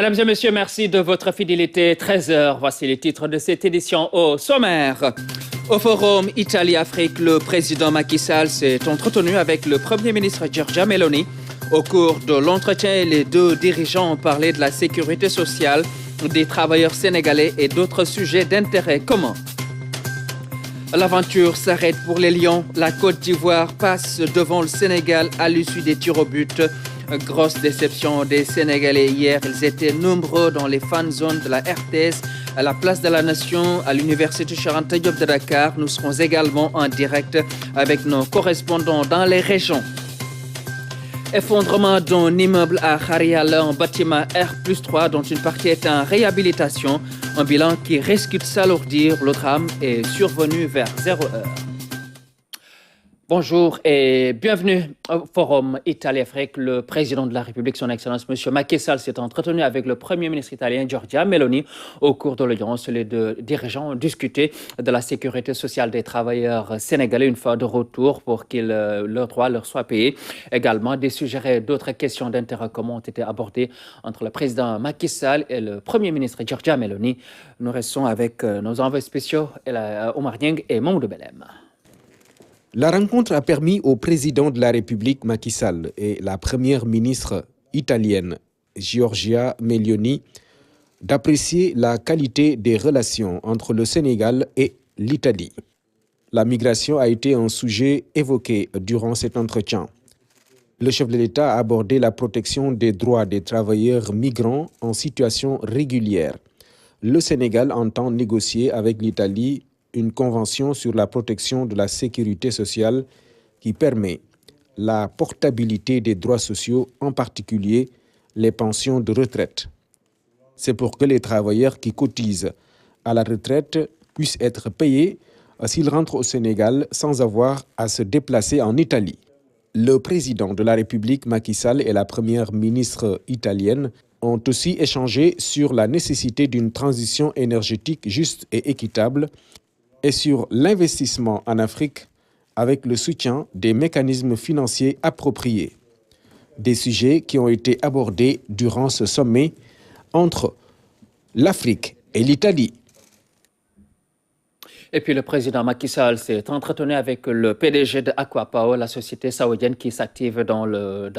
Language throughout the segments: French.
Mesdames et messieurs, merci de votre fidélité. 13 heures, voici les titres de cette édition au sommaire. Au Forum Italie-Afrique, le président Macky Sall s'est entretenu avec le Premier ministre Giorgia Meloni. Au cours de l'entretien, les deux dirigeants ont parlé de la sécurité sociale, des travailleurs sénégalais et d'autres sujets d'intérêt commun. L'aventure s'arrête pour les Lions. La Côte d'Ivoire passe devant le Sénégal à l'issue des tirs au but. Grosse déception des Sénégalais hier. Ils étaient nombreux dans les fan zones de la RTS, à la place de la Nation, à l'Université Cheikh Anta Diop de Dakar. Nous serons également en direct avec nos correspondants dans les régions. Effondrement d'un immeuble à Kharial, un bâtiment R+3 dont une partie est en réhabilitation. Un bilan qui risque de s'alourdir. Le drame est survenu vers 0 heure. Bonjour et bienvenue au Forum Italie-Afrique. Le président de la République, son Excellence, M. Macky Sall, s'est entretenu avec le Premier ministre italien, Giorgia Meloni. Au cours de l'audience, les deux dirigeants ont discuté de la sécurité sociale des travailleurs sénégalais une fois de retour pour que leurs droits leur soient payés. Également, des sujets et d'autres questions d'intérêt commun ont été abordés entre le président Macky Sall et le Premier ministre Giorgia Meloni. Nous restons avec nos envoyés spéciaux, Omar Niang et Mamoudou Belem. La rencontre a permis au président de la République Macky Sall et la première ministre italienne Giorgia Meloni d'apprécier la qualité des relations entre le Sénégal et l'Italie. La migration a été un sujet évoqué durant cet entretien. Le chef de l'État a abordé la protection des droits des travailleurs migrants en situation régulière. Le Sénégal entend négocier avec l'Italie une convention sur la protection de la sécurité sociale qui permet la portabilité des droits sociaux, en particulier les pensions de retraite. C'est pour que les travailleurs qui cotisent à la retraite puissent être payés s'ils rentrent au Sénégal sans avoir à se déplacer en Italie. Le président de la République Macky Sall et la première ministre italienne ont aussi échangé sur la nécessité d'une transition énergétique juste et équitable et sur l'investissement en Afrique avec le soutien des mécanismes financiers appropriés. Des sujets qui ont été abordés durant ce sommet entre l'Afrique et l'Italie. Et puis le président Macky Sall s'est entretenu avec le PDG de Aqua Power, la société saoudienne qui s'active dans le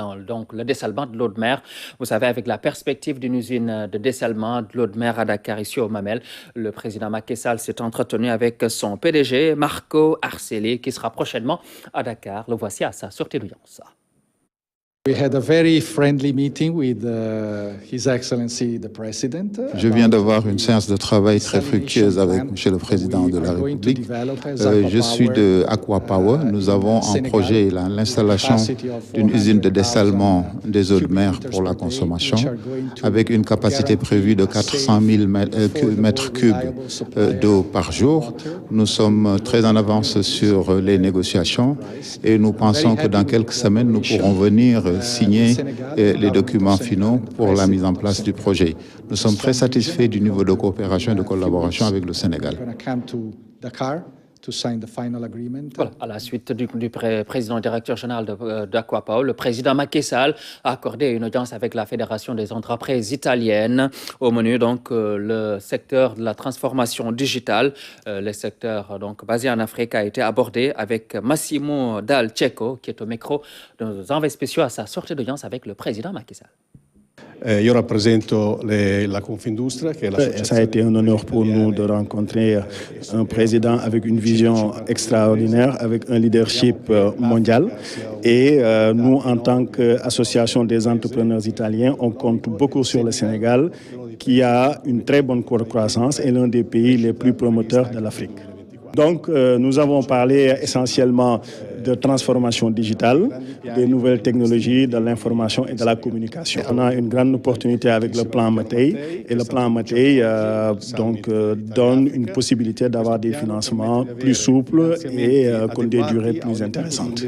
dessalement de l'eau de mer. Vous savez, avec la perspective d'une usine de dessalement de l'eau de mer à Dakar, ici au Mamel, le président Macky Sall s'est entretenu avec son PDG, Marco Arceli, qui sera prochainement à Dakar. Le voici à sa sortie d'audience. We had a very friendly meeting with His Excellency the President. Je viens d'avoir une séance de travail très fructueuse avec Monsieur le Président de la République. Je suis de Aqua Power. Nous avons en projet l'installation d'une usine de dessalement des eaux de mer pour la consommation, avec une capacité prévue de 400 000 mètres cubes d'eau par jour. Nous sommes très en avance sur les négociations et nous pensons que dans quelques semaines, nous pourrons venir signer les documents finaux pour la mise en place du projet. Nous sommes très satisfaits du niveau de coopération et de collaboration avec le Sénégal. Voilà, à la suite du président directeur général d'Aqua Power, le président Macky Sall a accordé une audience avec la Fédération des entreprises italiennes. Au menu, donc, le secteur de la transformation digitale, le secteur donc, basé en Afrique, a été abordé avec Massimo Dal Cecco, qui est au micro de nos envoyés spéciaux à sa sortie d'audience avec le président Macky Sall. Io rappresento la Confindustria, qui est l'association. Ça a été un honneur pour nous de rencontrer un président avec une vision extraordinaire, avec un leadership mondial. Et nous, en tant qu'association des entrepreneurs italiens, on compte beaucoup sur le Sénégal, qui a une très bonne croissance et l'un des pays les plus promoteurs de l'Afrique. Donc, nous avons parlé essentiellement de transformation digitale, des nouvelles technologies, de l'information et de la communication. On a une grande opportunité avec le plan Matei, et le plan Matei donne une possibilité d'avoir des financements plus souples et des durées plus intéressantes.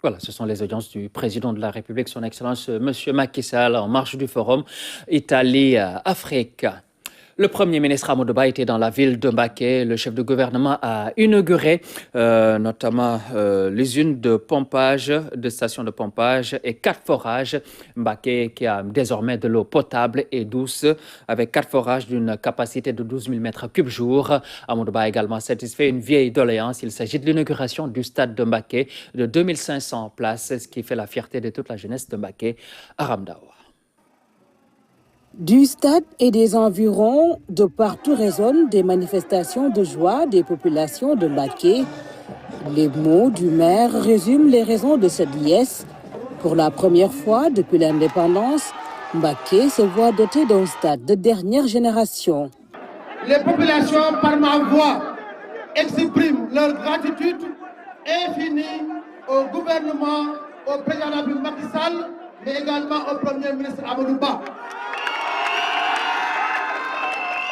Voilà, ce sont les audiences du président de la République, son Excellence M. Macky Sall, en marge du Forum Italie-Afrique. Le Premier ministre Amadou Ba était dans la ville de Mbacké. Le chef de gouvernement a inauguré notamment l'usine de pompage, de stations de pompage et 4 forages. Mbacké qui a désormais de l'eau potable et douce avec 4 forages d'une capacité de 12 000 mètres cubes jour. Amadou Ba a également satisfait une vieille doléance. Il s'agit de l'inauguration du stade de Mbacké de 2500 places, ce qui fait la fierté de toute la jeunesse de Mbacké. Aram Dawa. Du stade et des environs, de partout résonnent des manifestations de joie des populations de Mbacké. Les mots du maire résument les raisons de cette liesse. Pour la première fois depuis l'indépendance, Mbacké se voit doté d'un stade de dernière génération. Les populations, par ma voix, expriment leur gratitude infinie au gouvernement, au président de la République Macky Sall, mais également au Premier ministre Amadou Ba.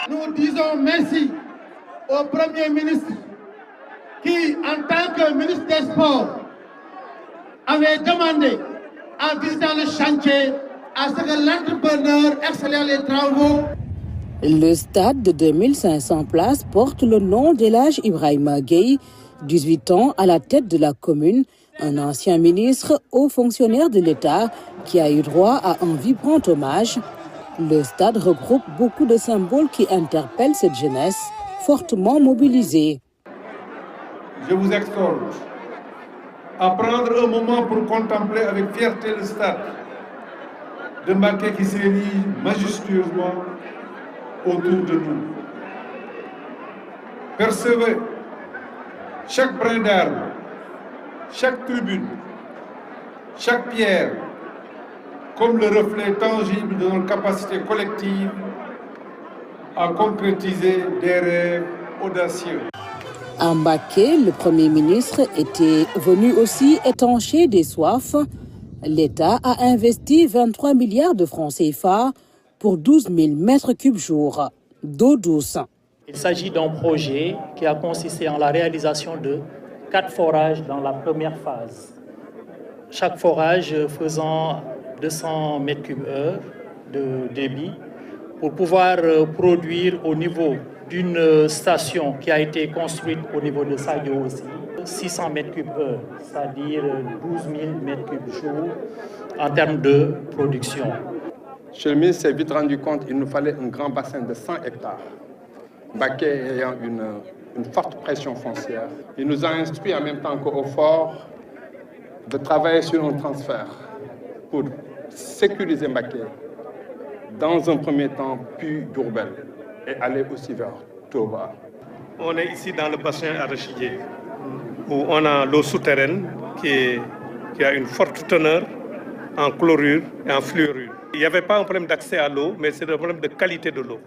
Nous disons merci au Premier ministre qui, en tant que ministre des Sports, avait demandé en visitant le chantier à ce que l'entrepreneur accélère les travaux. Le stade de 2500 places porte le nom d'El Hadj Ibrahima Gueye, 18 ans à la tête de la commune, un ancien ministre, haut fonctionnaire de l'État qui a eu droit à un vibrant hommage. Le stade regroupe beaucoup de symboles qui interpellent cette jeunesse fortement mobilisée. Je vous exhorte à prendre un moment pour contempler avec fierté le stade de Mbacké qui s'érige majestueusement autour de nous. Percevez chaque brin d'herbe, chaque tribune, chaque pierre comme le reflet tangible de notre capacité collective à concrétiser des rêves audacieux. À Mbacké, le Premier ministre était venu aussi étancher des soifs. L'État a investi 23 milliards de francs CFA pour 12 000 mètres cubes jour d'eau douce. Il s'agit d'un projet qui a consisté en la réalisation de 4 forages dans la première phase. Chaque forage faisant 200 mètres cubes heure de débit pour pouvoir produire au niveau d'une station qui a été construite au niveau de Sadio aussi, 600 mètres cubes heure, c'est-à-dire 12 000 mètres cubes jour en termes de production. Monsieur le ministre s'est vite rendu compte qu'il nous fallait un grand bassin de 100 hectares. Mbacké ayant une forte pression foncière, il nous a instruit en même temps qu'au fort de travailler sur un transfert pour sécuriser Mbacké dans un premier temps, puis Diourbel, et aller aussi vers Touba. On est ici dans le bassin arachidier, où on a l'eau souterraine qui a une forte teneur en chlorure et en fluorure. Il n'y avait pas un problème d'accès à l'eau, mais c'est un problème de qualité de l'eau.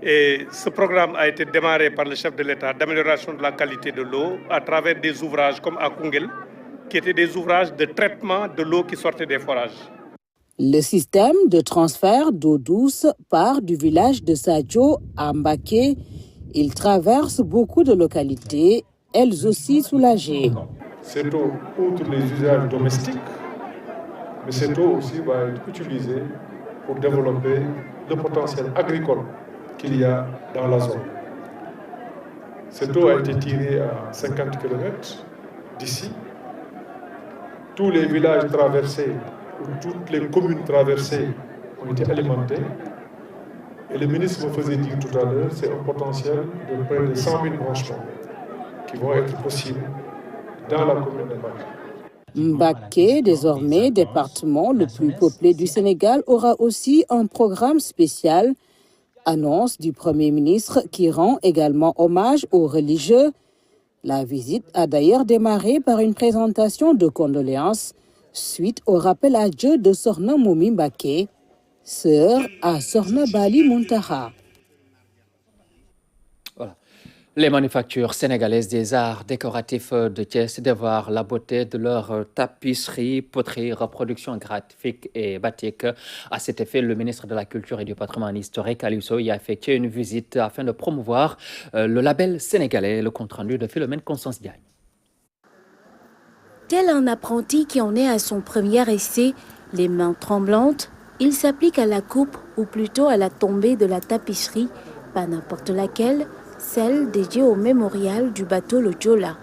Et ce programme a été démarré par le chef de l'État d'amélioration de la qualité de l'eau à travers des ouvrages comme à Koungheul, qui étaient des ouvrages de traitement de l'eau qui sortait des forages. Le système de transfert d'eau douce part du village de Sadio à Mbacké. Il traverse beaucoup de localités, elles aussi soulagées. Cette eau, outre les usages domestiques, mais cette eau aussi va être utilisée pour développer le potentiel agricole qu'il y a dans la zone. Cette eau a été tirée à 50 km d'ici. Tous les villages traversés, ou toutes les communes traversées ont été alimentées. Et le ministre me faisait dire tout à l'heure, c'est un potentiel de près de 100 000 branchements qui vont être possibles dans la commune de Mbacké. Mbacké, désormais département le plus peuplé du Sénégal, aura aussi un programme spécial. Annonce du Premier ministre qui rend également hommage aux religieux. La visite a d'ailleurs démarré par une présentation de condoléances suite au rappel à Dieu de Sokhna Momy Mbacké, sœur à Sokhna Bali Muntaha. Voilà. Les manufactures sénégalaises des arts décoratifs de Thiès dévoilent la beauté de leur tapisserie, poterie, reproduction graphique et batik. À cet effet, le ministre de la Culture et du Patrimoine historique, Aliou Sow, y a effectué une visite afin de promouvoir le label sénégalais. Le compte-rendu de Philomène Constance Diagne. Tel un apprenti qui en est à son premier essai, les mains tremblantes, Il s'applique à la coupe ou plutôt à la tombée de la tapisserie, pas n'importe laquelle, celle dédiée au mémorial du bateau le Joola.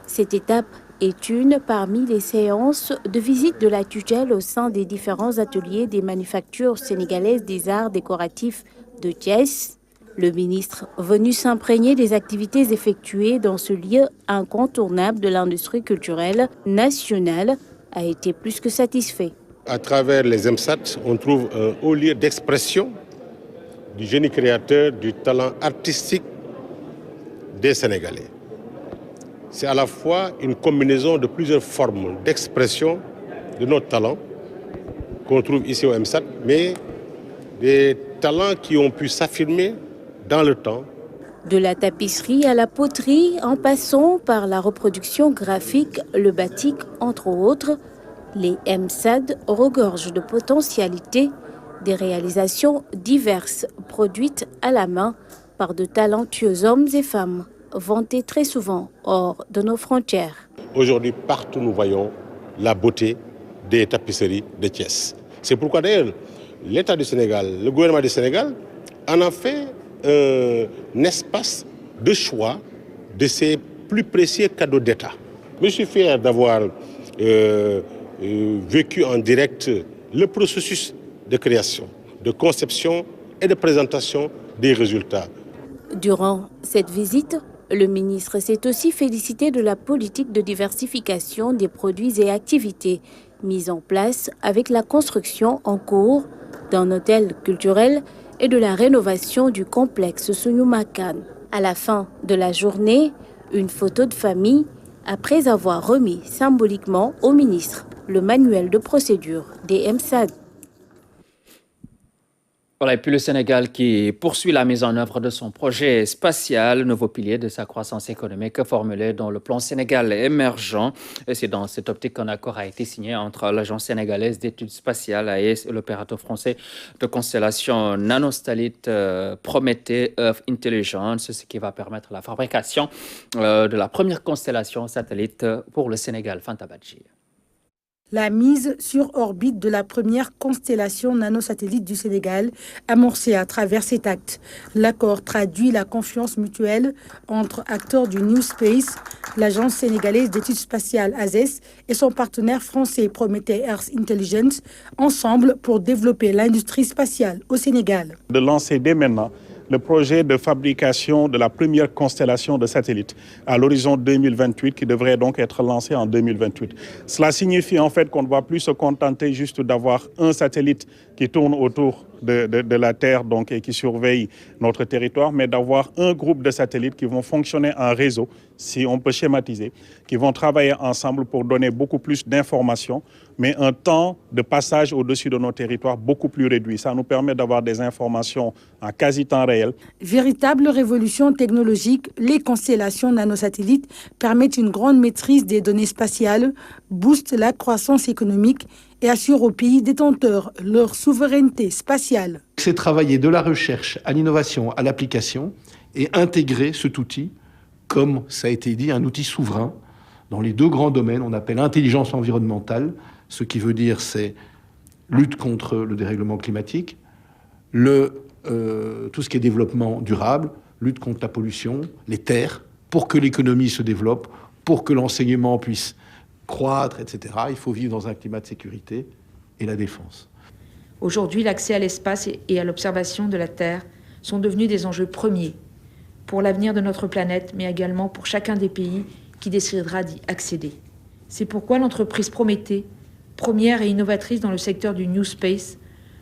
Cette étape est une parmi les séances de visite de la tutelle au sein des différents ateliers des manufactures sénégalaises des arts décoratifs de Thiès. Le ministre, venu s'imprégner des activités effectuées dans ce lieu incontournable de l'industrie culturelle nationale, a été plus que satisfait. À travers les EMSAT, on trouve un haut lieu d'expression du génie créateur, du talent artistique des Sénégalais. C'est à la fois une combinaison de plusieurs formes d'expression de notre talent qu'on trouve ici au EMSAT, mais des talents qui ont pu s'affirmer dans le temps. De la tapisserie à la poterie, en passant par la reproduction graphique, le batik, entre autres, les EMSAD regorgent de potentialités, des réalisations diverses produites à la main par de talentueux hommes et femmes, vantés très souvent hors de nos frontières. Aujourd'hui, partout nous voyons la beauté des tapisseries de Thiès. C'est pourquoi d'ailleurs l'État du Sénégal, le gouvernement du Sénégal en a fait un espace de choix de ses plus précieux cadeaux d'État. Je suis fier d'avoir vécu en direct le processus de création, de conception et de présentation des résultats. Durant cette visite, le ministre s'est aussi félicité de la politique de diversification des produits et activités mise en place avec la construction en cours d'un hôtel culturel et de la rénovation du complexe Sunyumakan. À la fin de la journée, une photo de famille après avoir remis symboliquement au ministre le manuel de procédure des EMSAD. Voilà, et puis le Sénégal qui poursuit la mise en œuvre de son projet spatial, nouveau pilier de sa croissance économique formulé dans le plan Sénégal émergent. Et c'est dans cette optique qu'un accord a été signé entre l'Agence sénégalaise d'études spatiales (AES) et l'opérateur français de constellation nanosatellite Prométhée Earth Intelligence, ce qui va permettre la fabrication de la première constellation satellite pour le Sénégal. Fanta Badji. La mise sur orbite de la première constellation nanosatellite du Sénégal, amorcée à travers cet acte. L'accord traduit la confiance mutuelle entre acteurs du New Space, l'agence sénégalaise d'études spatiales ASES et son partenaire français Prométhée Earth Intelligence, ensemble pour développer l'industrie spatiale au Sénégal. De lancer dès maintenant le projet de fabrication de la première constellation de satellites à l'horizon 2028 qui devrait donc être lancé en 2028. Cela signifie en fait qu'on ne va plus se contenter juste d'avoir un satellite qui tourne autour de la Terre donc, et qui surveille notre territoire, mais d'avoir un groupe de satellites qui vont fonctionner en réseau, si on peut schématiser, qui vont travailler ensemble pour donner beaucoup plus d'informations, mais un temps de passage au-dessus de nos territoires beaucoup plus réduit. Ça nous permet d'avoir des informations en quasi-temps réel. Véritable révolution technologique, les constellations nanosatellites permettent une grande maîtrise des données spatiales, boostent la croissance économique et assurent aux pays détenteurs leur souveraineté spatiale. C'est travailler de la recherche à l'innovation, à l'application et intégrer cet outil comme, ça a été dit, un outil souverain dans les deux grands domaines. On appelle intelligence environnementale, ce qui veut dire c'est lutte contre le dérèglement climatique, tout ce qui est développement durable, lutte contre la pollution, les terres, pour que l'économie se développe, pour que l'enseignement puisse croître, etc. Il faut vivre dans un climat de sécurité et la défense. Aujourd'hui, l'accès à l'espace et à l'observation de la Terre sont devenus des enjeux premiers pour l'avenir de notre planète, mais également pour chacun des pays qui décidera d'y accéder. C'est pourquoi l'entreprise Prométhée, première et innovatrice dans le secteur du New Space,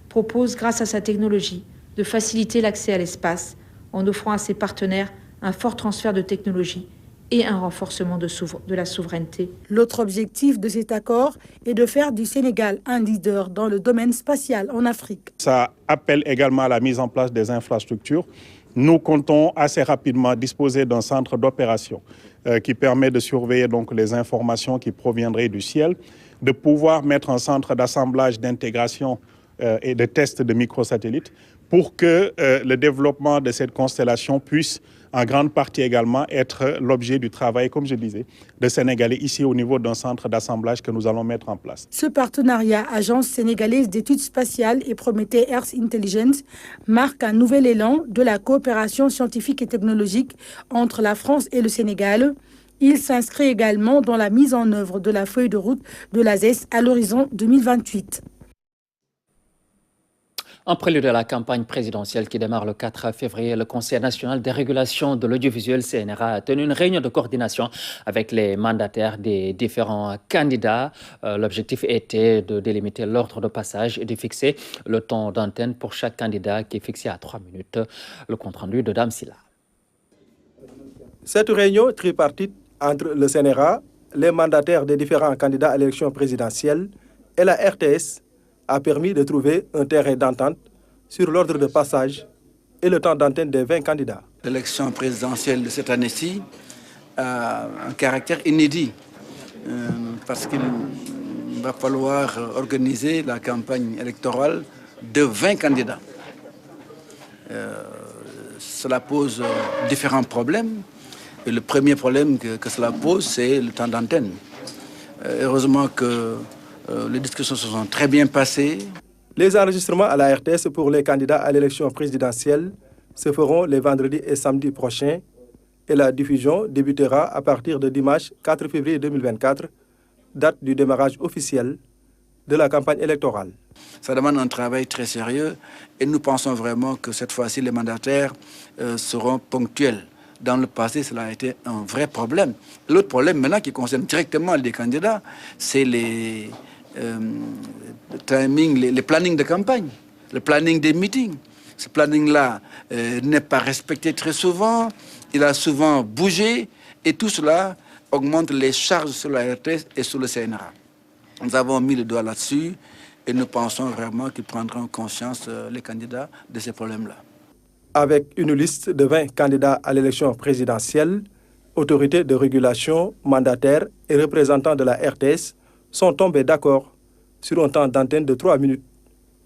propose, grâce à sa technologie, de faciliter l'accès à l'espace en offrant à ses partenaires un fort transfert de technologie et un renforcement de la souveraineté. L'autre objectif de cet accord est de faire du Sénégal un leader dans le domaine spatial en Afrique. Ça appelle également à la mise en place des infrastructures. Nous comptons assez rapidement disposer d'un centre d'opération qui permet de surveiller donc les informations qui proviendraient du ciel, de pouvoir mettre un centre d'assemblage, d'intégration et de tests de microsatellites pour que le développement de cette constellation puisse en grande partie également être l'objet du travail, comme je disais, de Sénégalais ici au niveau d'un centre d'assemblage que nous allons mettre en place. Ce partenariat Agence sénégalaise d'études spatiales et Prométhée Earth Intelligence marque un nouvel élan de la coopération scientifique et technologique entre la France et le Sénégal. Il s'inscrit également dans la mise en œuvre de la feuille de route de l'ASES à l'horizon 2028. En prélude à la campagne présidentielle qui démarre le 4 février, le Conseil national de régulation de l'audiovisuel CNRA a tenu une réunion de coordination avec les mandataires des différents candidats. L'objectif était de délimiter l'ordre de passage et de fixer le temps d'antenne pour chaque candidat qui est fixé à 3 minutes. Le compte-rendu de Dame Silla. Cette réunion tripartite entre le CNRA, les mandataires des différents candidats à l'élection présidentielle et la RTS a permis de trouver un terrain d'entente sur l'ordre de passage et le temps d'antenne des 20 candidats. L'élection présidentielle de cette année-ci a un caractère inédit parce qu'il va falloir organiser la campagne électorale de 20 candidats. Cela pose différents problèmes. Et le premier problème que cela pose, c'est le temps d'antenne. Heureusement que les discussions se sont très bien passées. Les enregistrements à la RTS pour les candidats à l'élection présidentielle se feront les vendredis et samedis prochains et la diffusion débutera à partir de dimanche 4 février 2024, date du démarrage officiel de la campagne électorale. Ça demande un travail très sérieux et nous pensons vraiment que cette fois-ci les mandataires seront ponctuels. Dans le passé, cela a été un vrai problème. L'autre problème maintenant qui concerne directement les candidats, c'est les timing, les plannings de campagne, le planning des meetings. Ce planning-là n'est pas respecté très souvent, il a souvent bougé et tout cela augmente les charges sur la RTS et sur le CNRA. Nous avons mis le doigt là-dessus et nous pensons vraiment qu'ils prendront conscience, les candidats, de ces problèmes-là. Avec une liste de 20 candidats à l'élection présidentielle, autorités de régulation, mandataires et représentants de la RTS sont tombés d'accord sur un temps d'antenne de 3 minutes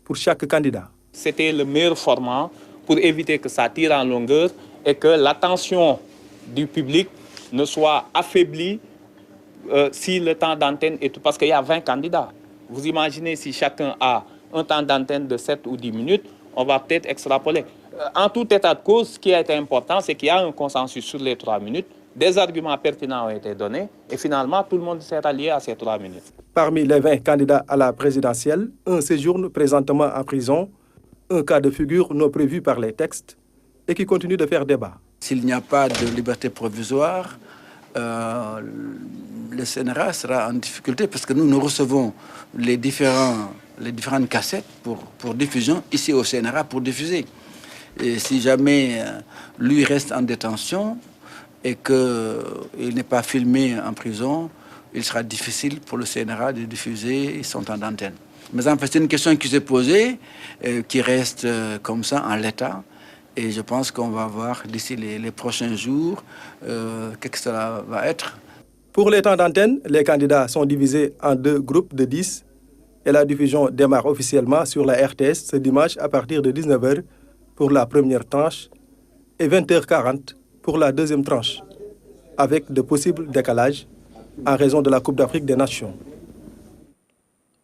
pour chaque candidat. C'était le meilleur format pour éviter que ça tire en longueur et que l'attention du public ne soit affaiblie si le temps d'antenne est tout. Parce qu'il y a 20 candidats. Vous imaginez si chacun a un temps d'antenne de 7 ou 10 minutes, on va peut-être extrapoler. En tout état de cause, ce qui a été important, c'est qu'il y a un consensus sur les 3 minutes. Des arguments pertinents ont été donnés et finalement, tout le monde s'est rallié à ces 3 minutes. Parmi les 20 candidats à la présidentielle, un séjourne présentement en prison, un cas de figure non prévu par les textes et qui continue de faire débat. S'il n'y a pas de liberté provisoire, le CNRA sera en difficulté parce que nous recevons les différentes cassettes pour diffusion ici au CNRA pour diffuser. Et si jamais lui reste en détention et qu'il n'est pas filmé en prison, il sera difficile pour le CNRA de diffuser son temps d'antenne. Mais en fait, c'est une question qui s'est posée, qui reste comme ça en l'état. Et je pense qu'on va voir d'ici les prochains jours qu'est-ce que cela va être. Pour les temps d'antenne, les candidats sont divisés en 2 groupes de 10 et la diffusion démarre officiellement sur la RTS ce dimanche à partir de 19h pour la première tranche et 20h40 pour la deuxième tranche, avec de possibles décalages en raison de la Coupe d'Afrique des Nations.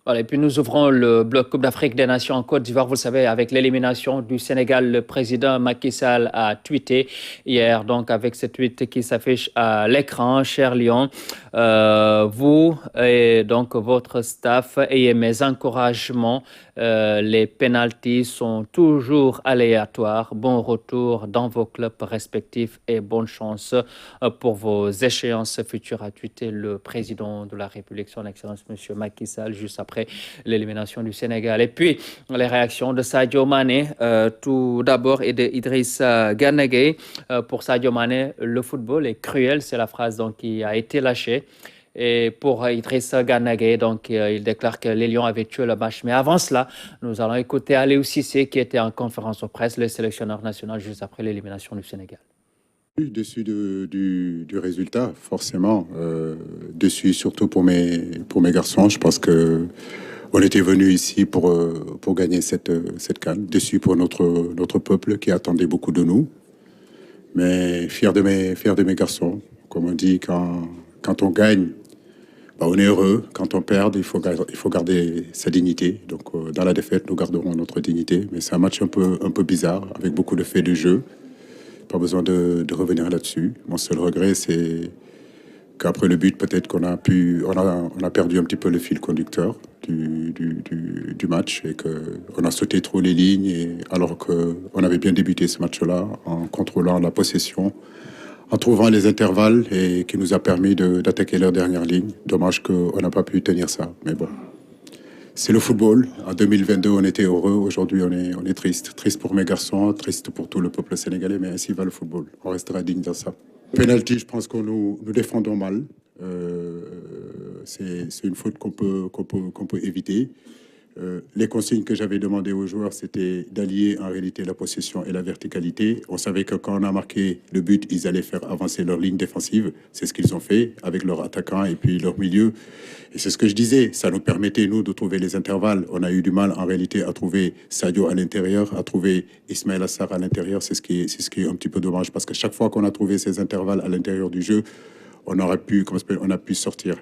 Voilà, et puis nous ouvrons le bloc Coupe d'Afrique des Nations en Côte d'Ivoire. Vous le savez, avec l'élimination du Sénégal, le président Macky Sall a tweeté hier, donc avec ce tweet qui s'affiche à l'écran. Cher Lion, vous et donc votre staff, ayez mes encouragements. Les pénaltys sont toujours aléatoires. Bon retour dans vos clubs respectifs et bonne chance pour vos échéances futures, a tweeté le président de la République, son Excellence M. Macky Sall, juste après l'élimination du Sénégal. Et puis, les réactions de Sadio Mané, tout d'abord, et d'Idrissa Gana Gueye. Pour Sadio Mané, le football est cruel, c'est la phrase donc, qui a été lâchée. Et pour Idrissa Gana Gueye, donc, il déclare que les Lions avaient tué le match. Mais avant cela, nous allons écouter Aliou Cissé qui était en conférence de presse, le sélectionneur national, juste après l'élimination du Sénégal. Déçu du résultat, forcément. Déçu surtout pour mes garçons. Je pense que On était venu ici pour gagner cette CAN, déçu pour notre peuple qui attendait beaucoup de nous, mais fier de mes garçons. Comme on dit, quand on gagne, on est heureux. Quand on perd, il faut garder sa dignité. Donc dans la défaite, nous garderons notre dignité. Mais c'est un match un peu bizarre, avec beaucoup de faits de jeu. Pas besoin de revenir là-dessus. Mon seul regret, c'est qu'après le but, peut-être qu'on a perdu un petit peu le fil conducteur du match et qu'on a sauté trop les lignes, alors qu'on avait bien débuté ce match-là en contrôlant la possession, en trouvant les intervalles et qui nous a permis d'attaquer leur dernière ligne. Dommage qu'on n'a pas pu tenir ça, mais bon. C'est le football. En 2022, on était heureux. Aujourd'hui, on est triste. Triste pour mes garçons, triste pour tout le peuple sénégalais, mais ainsi va le football. On restera digne dans ça. Penalty, je pense que nous défendons mal. C'est une faute qu'on peut éviter. Les consignes que j'avais demandées aux joueurs, c'était d'allier en réalité la possession et la verticalité. On savait que quand on a marqué le but, ils allaient faire avancer leur ligne défensive. C'est ce qu'ils ont fait avec leurs attaquants et puis leur milieu. Et c'est ce que je disais, ça nous permettait, nous, de trouver les intervalles. On a eu du mal en réalité à trouver Sadio à l'intérieur, à trouver Ismaël Assar à l'intérieur. C'est ce qui est un petit peu dommage parce que chaque fois qu'on a trouvé ces intervalles à l'intérieur du jeu, on a pu sortir.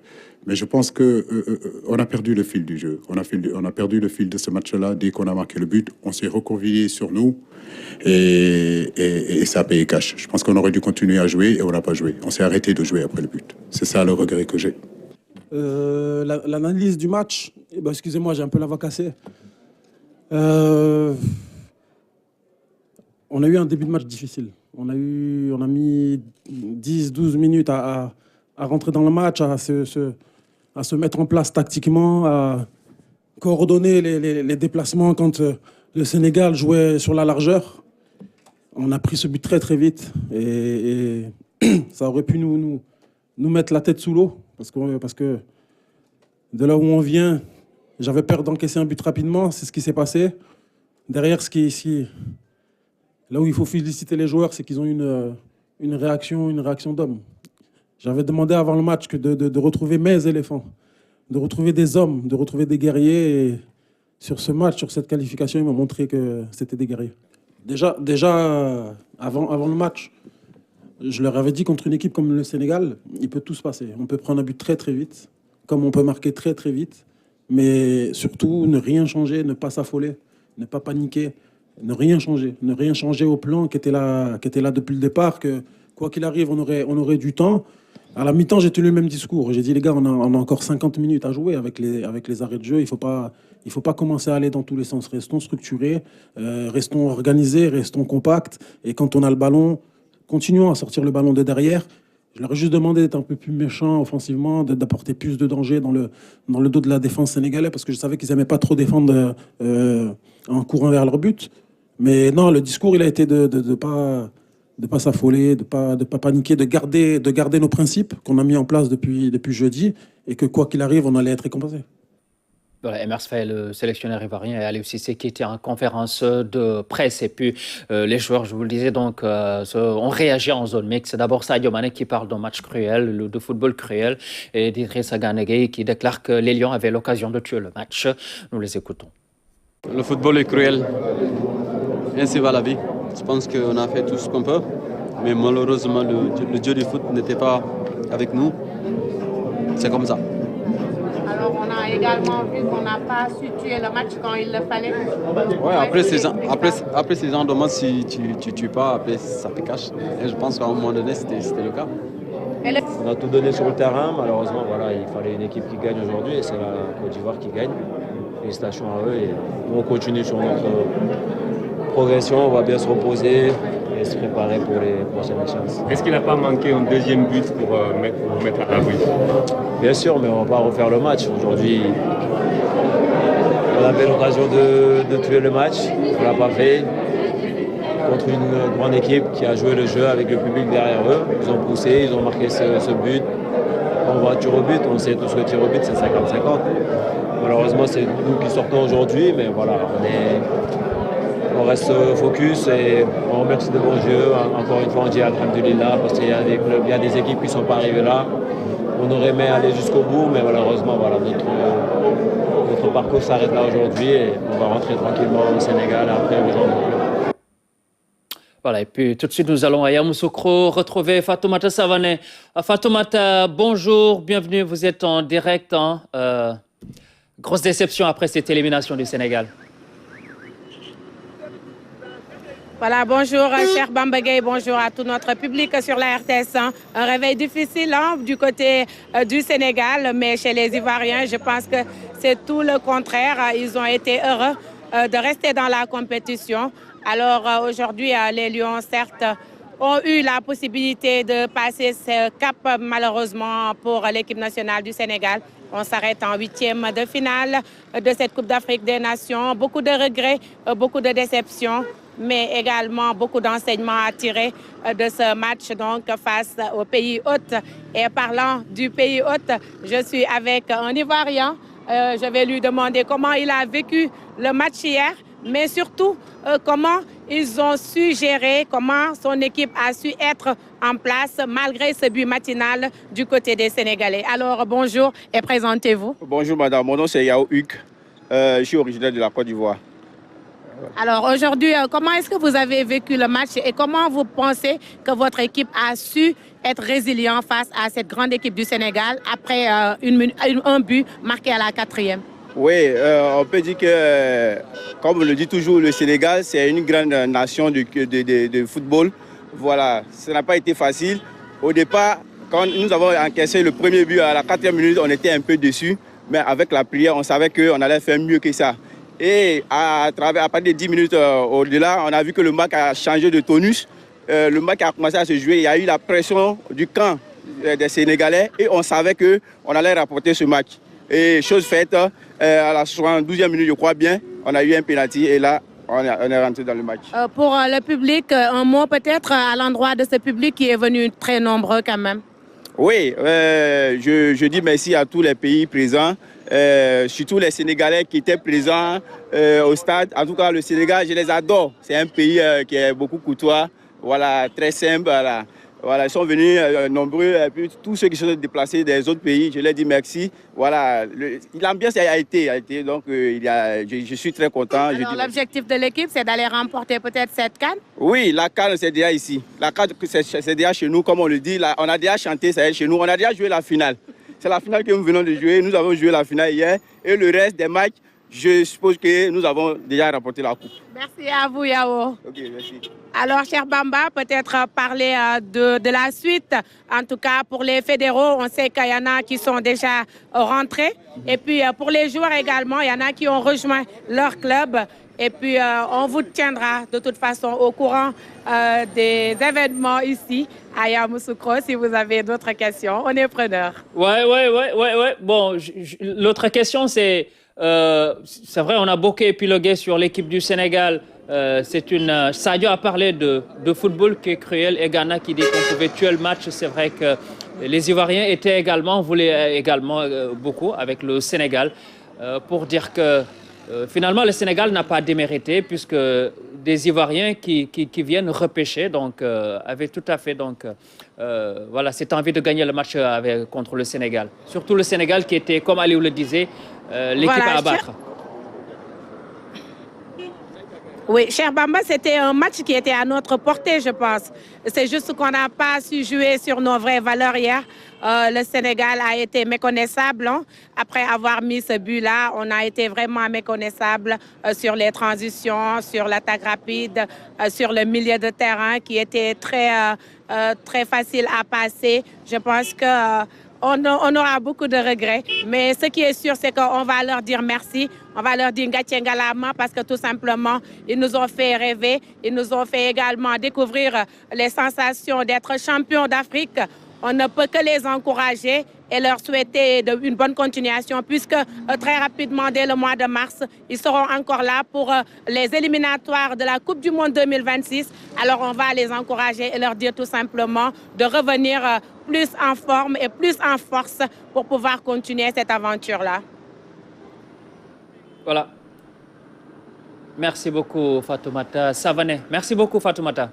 Mais je pense qu'on a perdu le fil du jeu. On a perdu le fil de ce match-là. Dès qu'on a marqué le but, on s'est reconvié sur nous et ça a payé cash. Je pense qu'on aurait dû continuer à jouer et on n'a pas joué. On s'est arrêté de jouer après le but. C'est ça le regret que j'ai. L'analyse du match, excusez-moi, j'ai un peu la voix cassée. On a eu un début de match difficile. On a mis 10-12 minutes à rentrer dans le match, à se mettre en place tactiquement, à coordonner les déplacements quand le Sénégal jouait sur la largeur. On a pris ce but très très vite et ça aurait pu nous mettre la tête sous l'eau parce que de là où on vient, j'avais peur d'encaisser un but rapidement, c'est ce qui s'est passé. Derrière, là où il faut féliciter les joueurs, c'est qu'ils ont une réaction d'homme. J'avais demandé avant le match de retrouver mes éléphants, de retrouver des hommes, de retrouver des guerriers. Et sur ce match, sur cette qualification, ils m'ont montré que c'était des guerriers. Déjà avant le match, je leur avais dit contre une équipe comme le Sénégal, il peut tout se passer. On peut prendre un but très très vite, comme on peut marquer très très vite. Mais surtout, ne rien changer, ne pas s'affoler, ne pas paniquer. Ne rien changer au plan qui était là depuis le départ, que quoi qu'il arrive, on aurait du temps. À la mi-temps, j'ai tenu le même discours. J'ai dit, les gars, on a encore 50 minutes à jouer avec les arrêts de jeu. Il faut pas commencer à aller dans tous les sens. Restons structurés, restons organisés, restons compacts. Et quand on a le ballon, continuons à sortir le ballon de derrière. Je leur ai juste demandé d'être un peu plus méchants offensivement, d'apporter plus de danger dans le dos de la défense sénégalaise, parce que je savais qu'ils n'aimaient pas trop défendre en courant vers leur but. Mais non, le discours, il a été de pas s'affoler, de pas paniquer, de garder nos principes qu'on a mis en place depuis jeudi et que quoi qu'il arrive, on allait être récompensé. Voilà, Emers Faye, le sélectionneur ivoirien, et Aliou Cissé qui était en conférence de presse. Et puis les joueurs, je vous le disais, donc, ont réagi en zone mixte. C'est d'abord Sadio Mané qui parle d'un match cruel, de football cruel, et d'Idrissa Gana Gueye qui déclare que les Lions avaient l'occasion de tuer le match. Nous les écoutons. Le football est cruel. Ainsi va la vie. Je pense qu'on a fait tout ce qu'on peut. Mais malheureusement, le dieu du foot n'était pas avec nous. C'est comme ça. Alors, on a également vu qu'on n'a pas su tuer le match quand il le fallait. Oui, après ces gens de match, si tu ne tues pas, après ça te cache. Et je pense qu'à un moment donné, c'était le cas. On a tout donné sur le terrain. Malheureusement, voilà, il fallait une équipe qui gagne aujourd'hui. Et c'est la Côte d'Ivoire qui gagne. Félicitations à eux. Et on continue sur notre progression. On va bien se reposer et se préparer pour les prochaines chances. Est-ce qu'il n'a pas manqué un deuxième but pour mettre à l'abri? Bien sûr, mais on ne va pas refaire le match. Aujourd'hui, on avait l'occasion de tuer le match. On ne l'a pas fait. Contre une grande équipe qui a joué le jeu avec le public derrière eux. Ils ont poussé, ils ont marqué ce but. On va tir au but, on sait tous que tir au but c'est 50-50. Malheureusement c'est nous qui sortons aujourd'hui, mais voilà, on reste focus et on remercie de bon Dieu. Encore une fois on dit alhamdoulilah parce qu'il y a des clubs, il y a des équipes qui ne sont pas arrivées là. On aurait aimé aller jusqu'au bout, mais malheureusement voilà, notre parcours s'arrête là aujourd'hui et on va rentrer tranquillement au Sénégal après rejoindre le club. Voilà, et puis tout de suite, nous allons à Yamoussoukro retrouver Fatoumata Savané. Fatoumata, bonjour, bienvenue, vous êtes en direct. Grosse déception après cette élimination du Sénégal. Voilà, bonjour cher Bamba Gueye, bonjour à tout notre public sur la RTS. Un réveil difficile du côté du Sénégal, mais chez les Ivoiriens, je pense que c'est tout le contraire. Ils ont été heureux de rester dans la compétition. Alors aujourd'hui, les Lions, certes, ont eu la possibilité de passer ce cap, malheureusement, pour l'équipe nationale du Sénégal. On s'arrête en 8e de finale de cette Coupe d'Afrique des Nations. Beaucoup de regrets, beaucoup de déceptions, mais également beaucoup d'enseignements à tirer de ce match donc, face au pays hôte. Et parlant du pays hôte, je suis avec un Ivoirien. Je vais lui demander comment il a vécu le match hier, mais surtout comment ils ont su gérer, comment son équipe a su être en place malgré ce but matinal du côté des Sénégalais. Alors bonjour et présentez-vous. Bonjour madame, mon nom c'est Yao Hugues, je suis originaire de la Côte d'Ivoire. Alors aujourd'hui, comment est-ce que vous avez vécu le match et comment vous pensez que votre équipe a su être résilient face à cette grande équipe du Sénégal après un but marqué à la 4e? Oui, on peut dire que, comme on le dit toujours, le Sénégal, c'est une grande nation de football. Voilà, ça n'a pas été facile. Au départ, quand nous avons encaissé le premier but à la 4e minute, on était un peu déçus. Mais avec la prière, on savait qu'on allait faire mieux que ça. Et à partir de 10 minutes au-delà, on a vu que le match a changé de tonus. Le match a commencé à se jouer. Il y a eu la pression du camp des Sénégalais et on savait qu'on allait rapporter ce match. Et chose faite, à la 72e minute, je crois bien, on a eu un penalty et là, on est rentré dans le match. Pour le public, un mot peut-être à l'endroit de ce public qui est venu très nombreux quand même. Oui, je dis merci à tous les pays présents, surtout les Sénégalais qui étaient présents au stade. En tout cas, le Sénégal, je les adore. C'est un pays qui est beaucoup courtois, voilà, très simple. Voilà, ils sont venus nombreux, et puis tous ceux qui sont déplacés des autres pays, je leur dis merci. Voilà, l'ambiance a été, donc je suis très content. Alors l'objectif de l'équipe, c'est d'aller remporter peut-être cette CAN? Oui, la CAN, c'est déjà ici. La CAN, c'est déjà chez nous, comme on le dit. Là, on a déjà chanté, ça est chez nous. On a déjà joué la finale. C'est la finale que nous venons de jouer. Nous avons joué la finale hier. Et le reste des matchs, je suppose que nous avons déjà remporté la coupe. Merci à vous, Yao. Ok, merci. Alors, cher Bamba, peut-être parler de la suite. En tout cas, pour les fédéraux, on sait qu'il y en a qui sont déjà rentrés. Et puis, pour les joueurs également, il y en a qui ont rejoint leur club. Et puis, on vous tiendra de toute façon au courant des événements ici à Yamoussoukro. Si vous avez d'autres questions, on est preneurs. Ouais. Bon, l'autre question, c'est vrai, on a beaucoup épilogué sur l'équipe du Sénégal. Sadio a parlé de football qui est cruel et Ghana qui dit qu'on pouvait tuer le match. C'est vrai que les Ivoiriens voulaient également beaucoup avec le Sénégal pour dire que finalement le Sénégal n'a pas démérité puisque des Ivoiriens qui viennent repêcher avaient tout à fait voilà, cette envie de gagner le match contre le Sénégal. Surtout le Sénégal qui était, comme Aliou le disait, l'équipe à abattre. Oui, cher Bamba, c'était un match qui était à notre portée, je pense. C'est juste qu'on n'a pas su jouer sur nos vraies valeurs hier. Le Sénégal a été méconnaissable. Après avoir mis ce but-là, on a été vraiment méconnaissable sur les transitions, sur l'attaque rapide, sur le milieu de terrain qui était très facile à passer. Je pense que on aura beaucoup de regrets, mais ce qui est sûr, c'est qu'on va leur dire merci, on va leur dire Ngatien Galama parce que tout simplement, ils nous ont fait rêver, ils nous ont fait également découvrir les sensations d'être champions d'Afrique. On ne peut que les encourager et leur souhaiter une bonne continuation puisque très rapidement, dès le mois de mars, ils seront encore là pour les éliminatoires de la Coupe du Monde 2026. Alors on va les encourager et leur dire tout simplement de revenir plus en forme et plus en force pour pouvoir continuer cette aventure-là. Voilà. Merci beaucoup Fatoumata Savané. Merci beaucoup Fatoumata.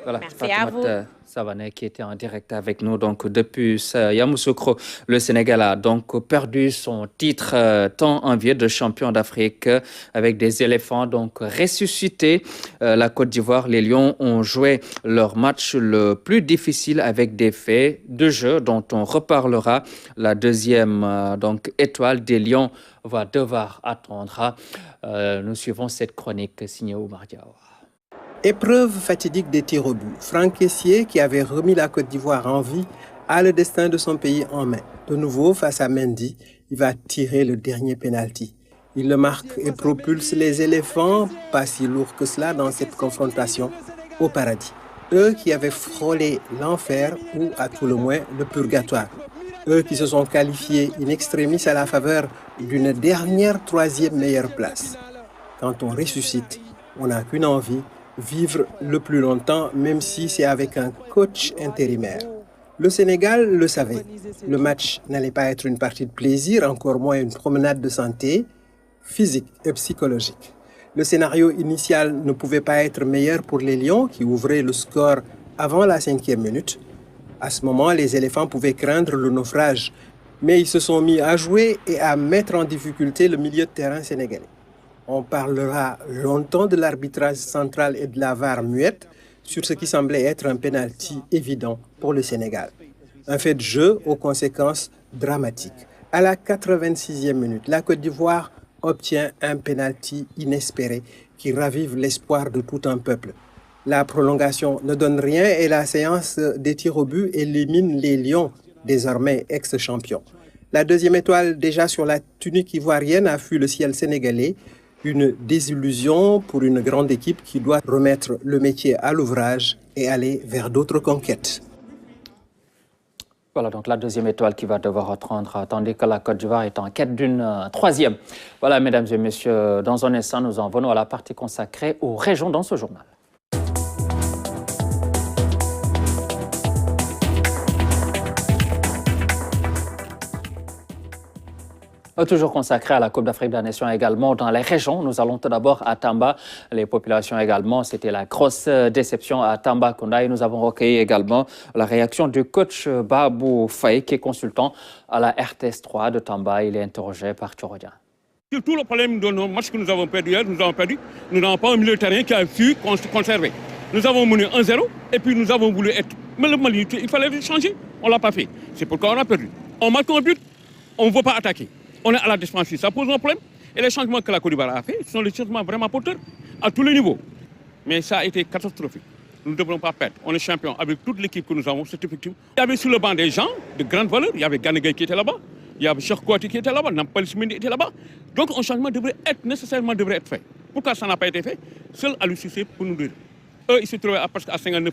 Voilà, merci à vous. Savané qui était en direct avec nous donc depuis Yamoussoukro. Le Sénégal a donc perdu son titre tant envié de champion d'Afrique avec des éléphants donc ressuscités. La Côte d'Ivoire, les Lions ont joué leur match le plus difficile avec des faits de jeu dont on reparlera. La deuxième donc étoile des Lions va devoir attendre. Nous suivons cette chronique signée Oumar Diawa. Épreuve fatidique des tirs au but. Franck Kessié, qui avait remis la Côte d'Ivoire en vie, a le destin de son pays en main. De nouveau, face à Mendy, il va tirer le dernier penalty. Il le marque et propulse les éléphants, pas si lourds que cela dans cette confrontation, au paradis. Eux qui avaient frôlé l'enfer ou à tout le moins le purgatoire. Eux qui se sont qualifiés in extremis à la faveur d'une dernière troisième meilleure place. Quand on ressuscite, on n'a qu'une envie, vivre le plus longtemps, même si c'est avec un coach intérimaire. Le Sénégal le savait. Le match n'allait pas être une partie de plaisir, encore moins une promenade de santé, physique et psychologique. Le scénario initial ne pouvait pas être meilleur pour les Lions, qui ouvraient le score avant la 5e minute. À ce moment, les éléphants pouvaient craindre le naufrage, mais ils se sont mis à jouer et à mettre en difficulté le milieu de terrain sénégalais. On parlera longtemps de l'arbitrage central et de la VAR muette sur ce qui semblait être un pénalty évident pour le Sénégal. Un fait de jeu aux conséquences dramatiques. À la 86e minute, la Côte d'Ivoire obtient un pénalty inespéré qui ravive l'espoir de tout un peuple. La prolongation ne donne rien et la séance des tirs au but élimine les Lions, désormais ex-champions. La deuxième étoile déjà sur la tunique ivoirienne a fui le ciel sénégalais. Une désillusion pour une grande équipe qui doit remettre le métier à l'ouvrage et aller vers d'autres conquêtes. Voilà donc la deuxième étoile qui va devoir reprendre, tandis que la Côte d'Ivoire est en quête d'une troisième. Voilà, mesdames et messieurs, dans un instant, nous en venons à la partie consacrée aux régions dans ce journal. Toujours consacré à la Coupe d'Afrique des Nations également dans les régions. Nous allons tout d'abord à Tamba. Les populations également, c'était la grosse déception à Tambacounda. Et nous avons recueilli également la réaction du coach Babou Faye, qui est consultant à la RTS 3 de Tamba. Il est interrogé par Tchorodia. Tout le problème de nos matchs que nous avons perdu hier, nous n'avons pas un milieu de terrain qui a su conserver. Nous avons mené 1-0 et puis nous avons voulu être... Mais le Mali, il fallait changer. On ne l'a pas fait. C'est pourquoi on a perdu. On marque un but, on ne veut pas attaquer. On est à la défensive, ça pose un problème. Et les changements que la Côte d'Ivoire a fait sont des changements vraiment porteurs à tous les niveaux. Mais ça a été catastrophique. Nous ne devrons pas perdre. On est champion avec toute l'équipe que nous avons, c'est effectif. Il y avait sur le banc des gens de grande valeur. Il y avait Ganegay qui était là-bas. Il y avait Cheikh Kouati qui était là-bas. Nampal Simendi était là-bas. Donc un changement devrait être nécessairement fait. Pourquoi ça n'a pas été fait? Seul à l'UCC pour nous dire. Eux, ils se trouvaient à presque à 59%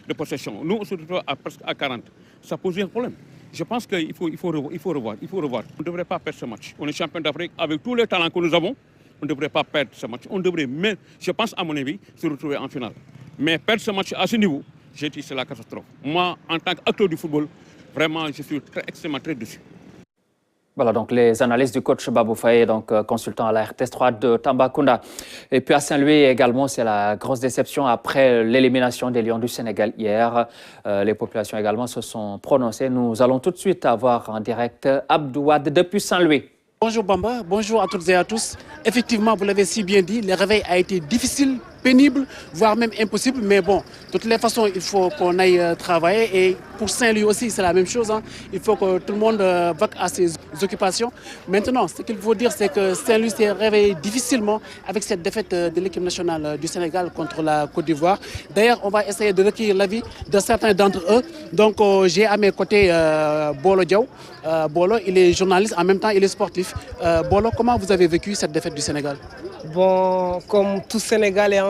de possession. Nous, on se retrouve à presque à 40%. Ça pose un problème. Je pense qu'il faut revoir. On ne devrait pas perdre ce match. On est champion d'Afrique avec tous les talents que nous avons. On ne devrait pas perdre ce match. On devrait, mais je pense à mon avis, se retrouver en finale. Mais perdre ce match à ce niveau, j'ai dit c'est la catastrophe. Moi, en tant qu'acteur du football, vraiment, je suis extrêmement très déçu. Voilà donc les analyses du coach Babou Faye, donc consultant à la RTS 3 de Tambacounda. Et puis à Saint-Louis également, c'est la grosse déception après l'élimination des Lions du Sénégal hier. Les populations également se sont prononcées. Nous allons tout de suite avoir en direct Abdouad depuis Saint-Louis. Bonjour Bamba, bonjour à toutes et à tous. Effectivement, vous l'avez si bien dit, le réveil a été difficile, pénible, voire même impossible. Mais bon, de toutes les façons, il faut qu'on aille travailler. Et pour Saint-Louis aussi, c'est la même chose. Il faut que tout le monde vaque à ses occupations. Maintenant, ce qu'il faut dire, c'est que Saint-Louis s'est réveillé difficilement avec cette défaite de l'équipe nationale du Sénégal contre la Côte d'Ivoire. D'ailleurs, on va essayer de recueillir l'avis de certains d'entre eux. Donc, j'ai à mes côtés Bolo Diaw. Bolo, il est journaliste, en même temps, il est sportif. Bolo, comment vous avez vécu cette défaite du Sénégal? Bon, comme tout Sénégalais,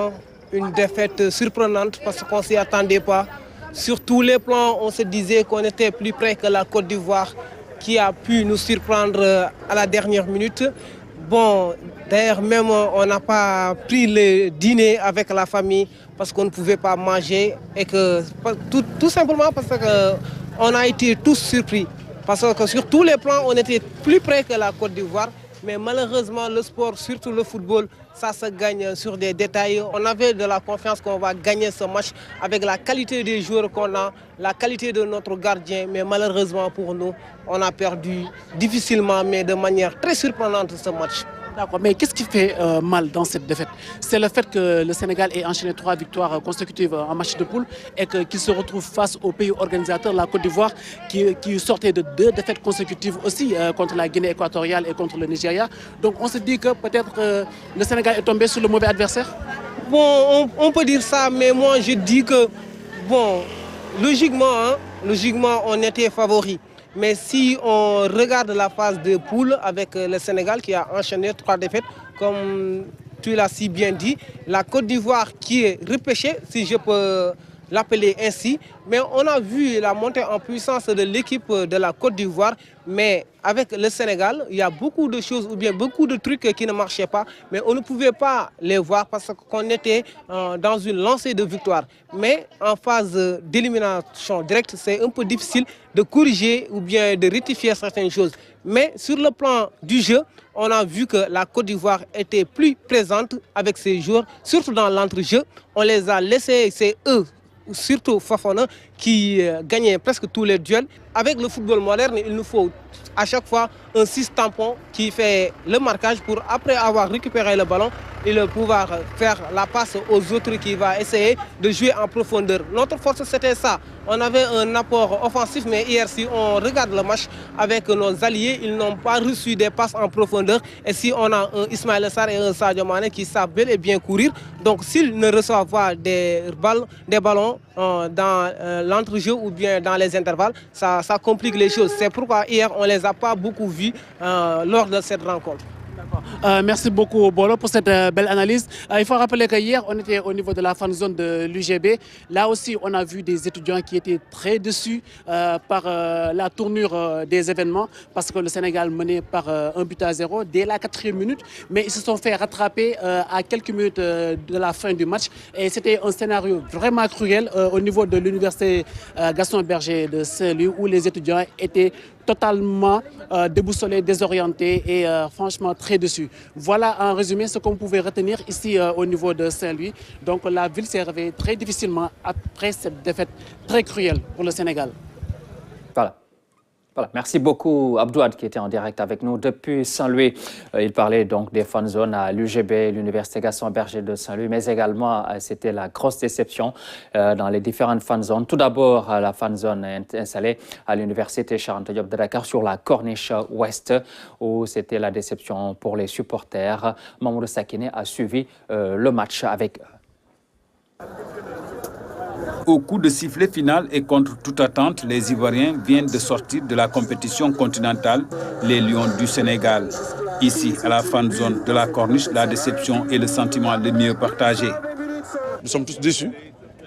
une défaite surprenante parce qu'on ne s'y attendait pas. Sur tous les plans, on se disait qu'on était plus près que la Côte d'Ivoire qui a pu nous surprendre à la dernière minute. Bon, d'ailleurs, même on n'a pas pris le dîner avec la famille parce qu'on ne pouvait pas manger et que tout simplement parce qu'on a été tous surpris. Parce que sur tous les plans, on était plus près que la Côte d'Ivoire. Mais malheureusement, le sport, surtout le football, ça se gagne sur des détails. On avait de la confiance qu'on va gagner ce match avec la qualité des joueurs qu'on a, la qualité de notre gardien. Mais malheureusement pour nous, on a perdu difficilement, mais de manière très surprenante ce match. D'accord, mais qu'est-ce qui fait mal dans cette défaite? C'est le fait que le Sénégal ait enchaîné 3 victoires consécutives en match de poule et qu'il se retrouve face au pays organisateur, la Côte d'Ivoire, qui sortait de 2 défaites consécutives aussi contre la Guinée équatoriale et contre le Nigeria. Donc on se dit que peut-être le Sénégal est tombé sur le mauvais adversaire? Bon, on peut dire ça, mais moi je dis que, bon, logiquement on était favoris. Mais si on regarde la phase de poule avec le Sénégal qui a enchaîné 3 défaites, comme tu l'as si bien dit, la Côte d'Ivoire qui est repêchée, si je peux l'appeler ainsi. Mais on a vu la montée en puissance de l'équipe de la Côte d'Ivoire. Mais avec le Sénégal, il y a beaucoup de choses ou bien beaucoup de trucs qui ne marchaient pas. Mais on ne pouvait pas les voir parce qu'on était dans une lancée de victoire. Mais en phase d'élimination directe, c'est un peu difficile de corriger ou bien de rectifier certaines choses. Mais sur le plan du jeu, on a vu que la Côte d'Ivoire était plus présente avec ses joueurs, surtout dans l'entrejeu. On les a laissés, c'est eux, surtout Fofana, qui gagnait presque tous les duels. Avec le football moderne, il nous faut à chaque fois un 6 tampon qui fait le marquage pour, après avoir récupéré le ballon, il pouvoir faire la passe aux autres qui va essayer de jouer en profondeur. Notre force, c'était ça. On avait un apport offensif, mais hier, si on regarde le match avec nos alliés, ils n'ont pas reçu des passes en profondeur. Et si on a un Ismaël Sarr et un Sadio Mané qui savent bel et bien courir, donc s'ils ne reçoivent pas des ballons dans l'entrejeu ou bien dans les intervalles, ça complique les choses. C'est pourquoi hier, on ne les a pas beaucoup vus lors de cette rencontre. Merci beaucoup Bolo pour cette belle analyse. Il faut rappeler qu'hier on était au niveau de la fan zone de l'UGB. Là aussi on a vu des étudiants qui étaient très déçus par la tournure des événements parce que le Sénégal menait par 1-0 dès la 4e minute. Mais ils se sont fait rattraper à quelques minutes de la fin du match. Et c'était un scénario vraiment cruel au niveau de l'université Gaston Berger de Saint-Louis où les étudiants étaient totalement déboussolés, désorientés et franchement très déçus. Voilà en résumé ce qu'on pouvait retenir ici au niveau de Saint-Louis. Donc la ville s'est réveillée très difficilement après cette défaite très cruelle pour le Sénégal. Voilà, merci beaucoup Abdouad qui était en direct avec nous depuis Saint-Louis. Il parlait donc des fan zones à l'UGB, l'Université Gaston Berger de Saint-Louis, mais également c'était la grosse déception dans les différentes fan zones. Tout d'abord, la fan zone installée à l'Université Cheikh Anta Diop de Dakar sur la Corniche Ouest, où c'était la déception pour les supporters. Mamoudou Sakine a suivi le match avec eux. Au coup de sifflet final et contre toute attente, les Ivoiriens viennent de sortir de la compétition continentale, les Lions du Sénégal. Ici, à la fan zone de la Corniche, la déception est le sentiment le mieux partagé. Nous sommes tous déçus.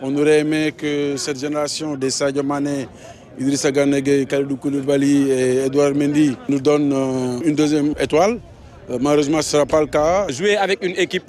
On aurait aimé que cette génération des Sadio Mané, Idrissa Gana Gueye, Kalidou Koulibaly et Edouard Mendy nous donne une 2e étoile. Malheureusement, ce ne sera pas le cas. Jouer avec une équipe,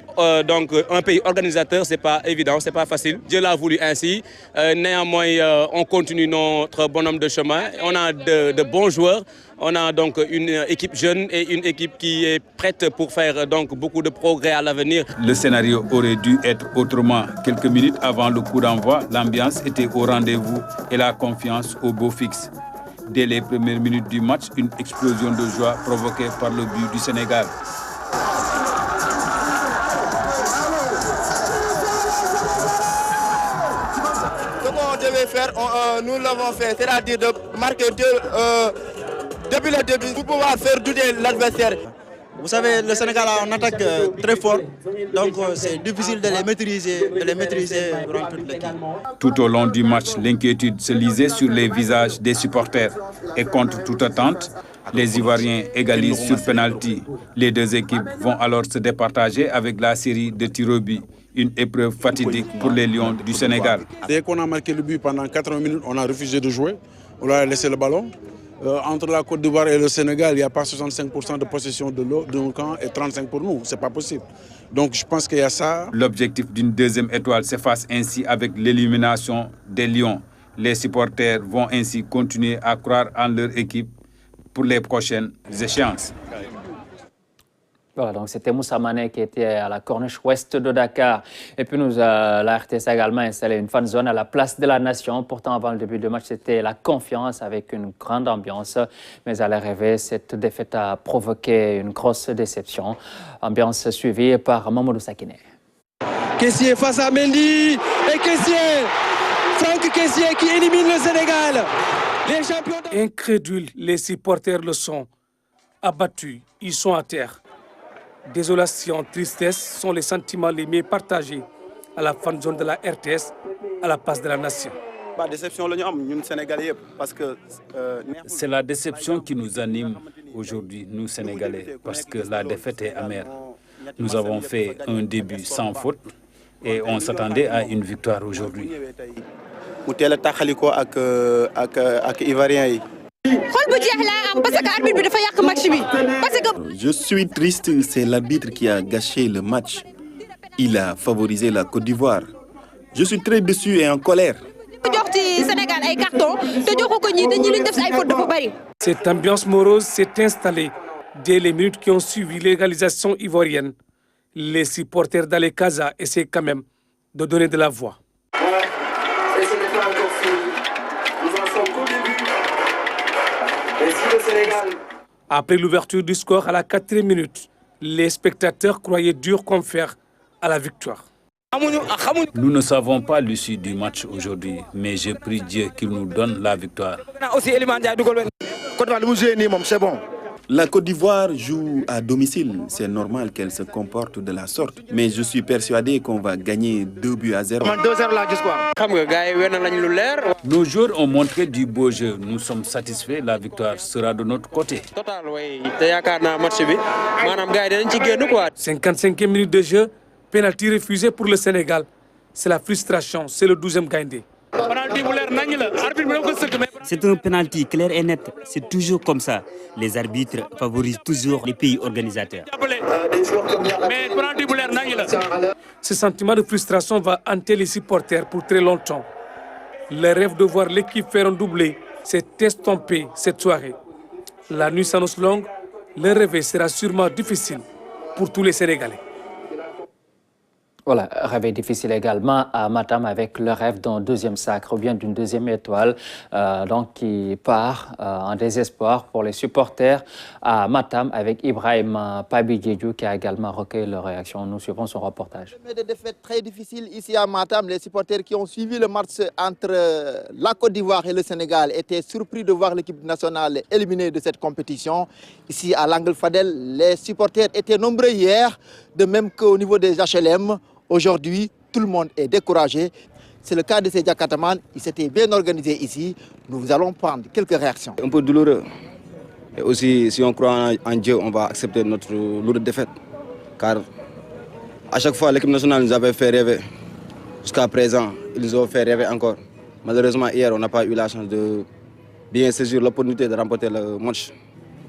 donc un pays organisateur, ce n'est pas évident, ce n'est pas facile. Dieu l'a voulu ainsi. Néanmoins, on continue notre bonhomme de chemin. On a de bons joueurs. On a donc une équipe jeune et une équipe qui est prête pour faire donc beaucoup de progrès à l'avenir. Le scénario aurait dû être autrement. Quelques minutes avant le coup d'envoi, l'ambiance était au rendez-vous et la confiance au beau fixe. Dès les premières minutes du match, une explosion de joie provoquée par le but du Sénégal. Ce qu'on devait faire, nous l'avons fait, c'est-à-dire de marquer depuis le début pour pouvoir faire douter l'adversaire. Vous savez, le Sénégal a une attaque très forte, donc c'est difficile de les maîtriser durant toute l'équipe. Tout au long du match, l'inquiétude se lisait sur les visages des supporters. Et contre toute attente, les Ivoiriens égalisent sur penalty. Les deux équipes vont alors se départager avec la série de tirs au but. Une épreuve fatidique pour les Lions du Sénégal. Dès qu'on a marqué le but pendant 80 minutes, on a refusé de jouer. On leur a laissé le ballon. Entre la Côte d'Ivoire et le Sénégal, il n'y a pas 65% de possession de nos camps et 35% pour nous. Ce n'est pas possible. Donc je pense qu'il y a ça. L'objectif d'une 2e étoile s'efface ainsi avec l'élimination des Lions. Les supporters vont ainsi continuer à croire en leur équipe pour les prochaines échéances. Voilà, donc c'était Moussa Mané qui était à la corniche ouest de Dakar. Et puis la RTS a également installé une fan zone à la place de la Nation. Pourtant, avant le début du match, c'était la confiance avec une grande ambiance. Mais à l'arrivée, cette défaite a provoqué une grosse déception. Ambiance suivie par Mamadou Sakine. Kessié face à Mendy et Kessié, Franck Kessié qui élimine le Sénégal. Les champions incrédules, les supporters le sont. Abattus, ils sont à terre. Désolation, tristesse sont les sentiments les mieux partagés à la fan zone de la RTS, à la place de la Nation. C'est la déception qui nous anime aujourd'hui, nous Sénégalais, parce que la défaite est amère. Nous avons fait un début sans faute et on s'attendait à une victoire aujourd'hui. Je suis triste, c'est l'arbitre qui a gâché le match. Il a favorisé la Côte d'Ivoire. Je suis très déçu et en colère. Cette ambiance morose s'est installée dès les minutes qui ont suivi l'égalisation ivoirienne. Les supporters d'Ale Casa essaient quand même de donner de la voix. Après l'ouverture du score à la 4e minute, les spectateurs croyaient dur comme fer à la victoire. Nous ne savons pas l'issue du match aujourd'hui, mais je prie Dieu qu'il nous donne la victoire. La Côte d'Ivoire joue à domicile. C'est normal qu'elle se comporte de la sorte. Mais je suis persuadé qu'on va gagner 2-0. Nos joueurs ont montré du beau jeu. Nous sommes satisfaits. La victoire sera de notre côté. 55e minute de jeu, pénalty refusé pour le Sénégal. C'est la frustration, c'est le 12e Gaïndé. C'est un penalty clair et net. C'est toujours comme ça. Les arbitres favorisent toujours les pays organisateurs. Ce sentiment de frustration va hanter les supporters pour très longtemps. Le rêve de voir l'équipe faire un doublé s'est estompé cette soirée. La nuit s'annonce longue. Le réveil sera sûrement difficile pour tous les Sénégalais. Voilà, réveil difficile également à Matam avec le rêve d'un deuxième sacre ou bien d'une deuxième étoile donc qui part en désespoir pour les supporters à Matam avec Ibrahim Pabidjedjou qui a également recueilli leur réaction. Nous suivons son reportage. Des défaites très difficiles ici à Matam. Les supporters qui ont suivi le match entre la Côte d'Ivoire et le Sénégal étaient surpris de voir l'équipe nationale éliminée de cette compétition. Ici à l'Angle Fadel, les supporters étaient nombreux hier, de même qu'au niveau des HLM. Aujourd'hui, tout le monde est découragé. C'est le cas de ces Kataman. Ils s'étaient bien organisés ici. Nous allons prendre quelques réactions. Un peu douloureux. Et aussi, si on croit en Dieu, on va accepter notre lourde défaite. Car à chaque fois, l'équipe nationale nous avait fait rêver. Jusqu'à présent, ils nous ont fait rêver encore. Malheureusement, hier, on n'a pas eu la chance de bien saisir l'opportunité de remporter le match.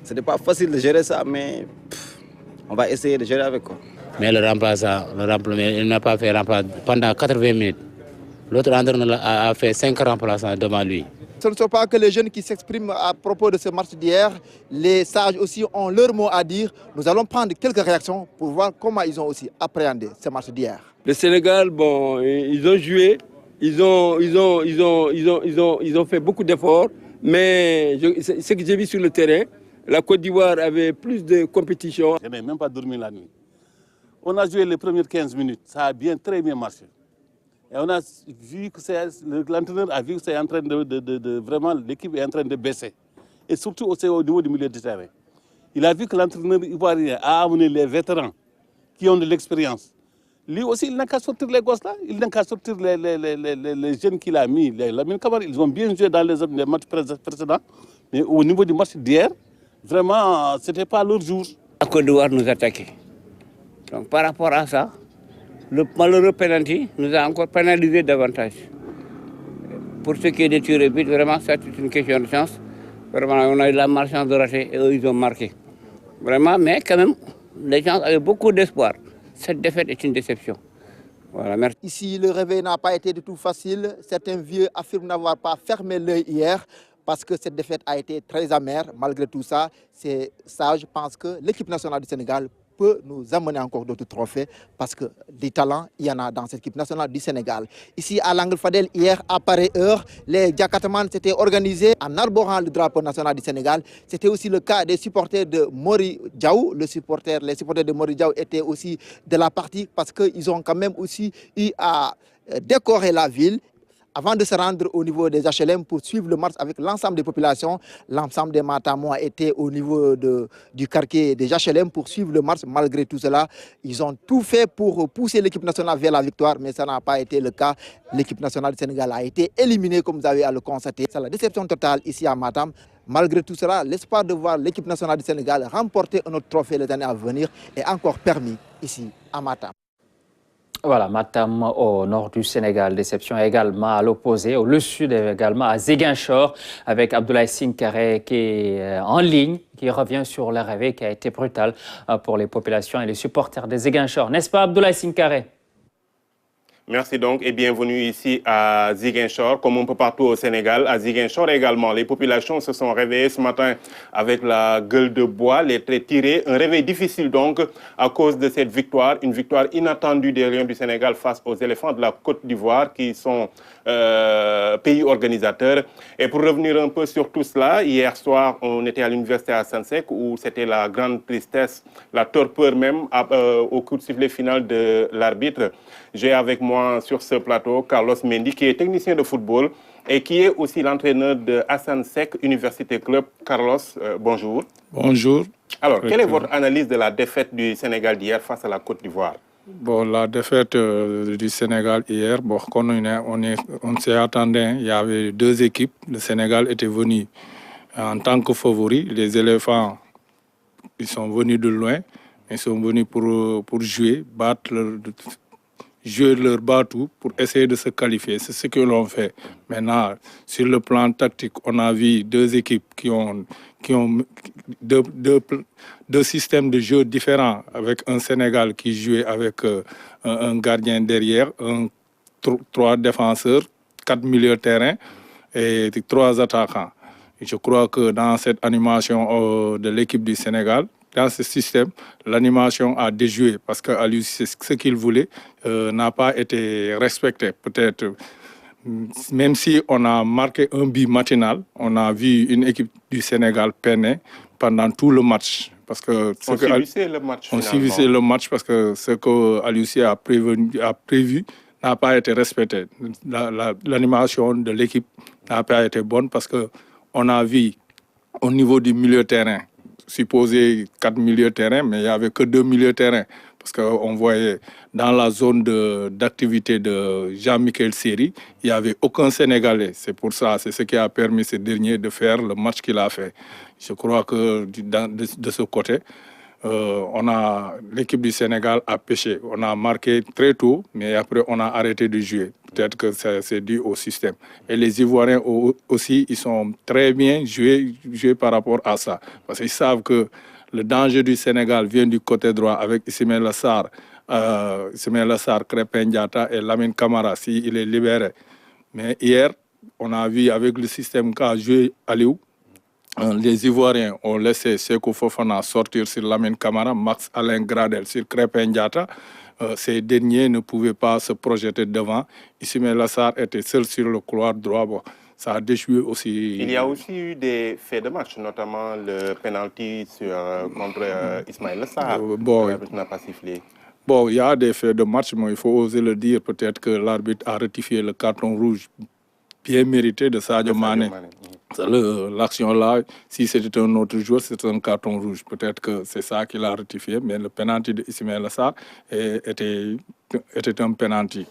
Ce n'était pas facile de gérer ça, mais on va essayer de gérer avec quoi. Mais le remplaçant, il n'a pas fait remplaçant pendant 80 minutes. L'autre entraîneur a fait 5 remplaçants devant lui. Ce ne sont pas que les jeunes qui s'expriment à propos de ce match d'hier. Les sages aussi ont leur mot à dire. Nous allons prendre quelques réactions pour voir comment ils ont aussi appréhendé ce match d'hier. Le Sénégal, bon, ils ont joué, ils ont fait beaucoup d'efforts, mais ce que j'ai vu sur le terrain, la Côte d'Ivoire avait plus de compétition. Je n'ai même pas dormi la nuit. On a joué les premières 15 minutes, ça a très bien marché. Et on a vu que l'entraîneur a vu que c'est en train vraiment l'équipe est en train de baisser. Et surtout aussi au niveau du milieu du terrain. Il a vu que l'entraîneur ivoirien a amené les vétérans qui ont de l'expérience. Lui aussi, il n'a qu'à sortir les gosses là, il n'a qu'à sortir les jeunes qu'il a mis. Ils ont bien joué dans les matchs précédents. Mais au niveau du match d'hier, vraiment, ce n'était pas leur jour. La Côte d'Ivoire nous attaquait. Donc par rapport à ça, le malheureux penalty nous a encore pénalisé davantage. Pour ce qui est des tirs et buts, vraiment, c'est une question de chance. Vraiment, on a eu la malchance de rater et eux, ils ont marqué. Vraiment, mais quand même, les gens avaient beaucoup d'espoir. Cette défaite est une déception. Voilà, merci. Ici, le réveil n'a pas été du tout facile. Certains vieux affirment n'avoir pas fermé l'œil hier parce que cette défaite a été très amère. Malgré tout ça, ces sages pensent que l'équipe nationale du Sénégal peut nous amener encore d'autres trophées parce que des talents, il y en a dans cette équipe nationale du Sénégal. Ici à l'Angle Fadel, hier à pareille heure, les Diakatamans s'étaient organisés en arborant le drapeau national du Sénégal. C'était aussi le cas des supporters de Mori Diaw. Les supporters de Mori Diaw étaient aussi de la partie parce qu'ils ont quand même aussi eu à décorer la ville avant de se rendre au niveau des HLM pour suivre le match avec l'ensemble des populations. L'ensemble des Matamois étaient au niveau du quartier des HLM pour suivre le match. Malgré tout cela, ils ont tout fait pour pousser l'équipe nationale vers la victoire, mais ça n'a pas été le cas. L'équipe nationale du Sénégal a été éliminée, comme vous avez à le constater. C'est la déception totale ici à Matam. Malgré tout cela, l'espoir de voir l'équipe nationale du Sénégal remporter un autre trophée les années à venir est encore permis ici à Matam. Voilà, Matam au nord du Sénégal. Déception également à l'opposé, au sud également à Ziguinchor, avec Abdoulaye Sinkare qui est en ligne, qui revient sur le réveil qui a été brutal pour les populations et les supporters de Ziguinchor. N'est-ce pas, Abdoulaye Sinkare? Merci donc et bienvenue ici à Ziguinchor, comme un peu partout au Sénégal. À Ziguinchor également, les populations se sont réveillées ce matin avec la gueule de bois, les traits tirés. Un réveil difficile donc à cause de cette victoire, une victoire inattendue des Lions du Sénégal face aux éléphants de la Côte d'Ivoire qui sont pays organisateurs. Et pour revenir un peu sur tout cela, hier soir, on était à l'université Assane Seck où c'était la grande tristesse, la torpeur même au coup de sifflet final de l'arbitre. J'ai avec moi sur ce plateau Carlos Mendy, qui est technicien de football et qui est aussi l'entraîneur de Assane Seck Université Club. Carlos, bonjour. Bonjour. Alors, quelle est votre analyse de la défaite du Sénégal d'hier face à la Côte d'Ivoire? Bon, la défaite du Sénégal hier, bon, on s'y attendait. Il y avait deux équipes. Le Sénégal était venu en tant que favori. Les éléphants, ils sont venus de loin. Ils sont venus pour jouer, jouer leur bateau pour essayer de se qualifier. C'est ce que l'on fait. Maintenant, sur le plan tactique, on a vu deux équipes qui ont deux systèmes de jeu différents, avec un Sénégal qui jouait avec un gardien derrière, trois défenseurs, 4 milieux de terrain et 3 attaquants. Et je crois que dans cette animation de l'équipe du Sénégal, dans ce système, l'animation a déjoué parce que ce qu'il voulait n'a pas été respecté. Peut-être, même si on a marqué un but matinal, on a vu une équipe du Sénégal peiner pendant tout le match. Parce que on suivissait le match parce que ce que Aliou a prévu n'a pas été respecté. L'animation de l'équipe n'a pas été bonne parce qu'on a vu au niveau du milieu de terrain, supposé 4 milieux de terrain, mais il n'y avait que 2 milieux de terrain. Parce qu'on voyait dans la zone d'activité de Jean-Michel Seri, il n'y avait aucun Sénégalais. C'est pour ça, c'est ce qui a permis ce dernier de faire le match qu'il a fait. Je crois que de ce côté, l'équipe du Sénégal a pêché. On a marqué très tôt, mais après on a arrêté de jouer. Peut-être que c'est dû au système. Et les Ivoiriens aussi, ils sont très bien joués par rapport à ça. Parce qu'ils savent que le danger du Sénégal vient du côté droit avec Ismaël Sarr, Krépin Diatta et Lamine Camara, s'il est libéré. Mais hier, on a vu avec le système qu'a joué Aliou, les Ivoiriens ont laissé Sékou Fofana sortir sur Lamine Camara, Max Alain Gradel sur Krépin Diatta. Ces derniers ne pouvaient pas se projeter devant. Ismaël Sarr était seul sur le couloir droit. Bon, ça a déjoué aussi. Il y a aussi eu des faits de match, notamment le penalty contre Ismaël Sarr. L'arbitre n'a pas sifflé. Bon, il y a des faits de match, mais il faut oser le dire. Peut-être que l'arbitre a rectifié le carton rouge bien mérité de Sadio Mané. L'action-là, si c'était un autre joueur, c'était un carton rouge. Peut-être que c'est ça qu'il a rectifié, mais le penalty de Ismaël Sarr était un penalty.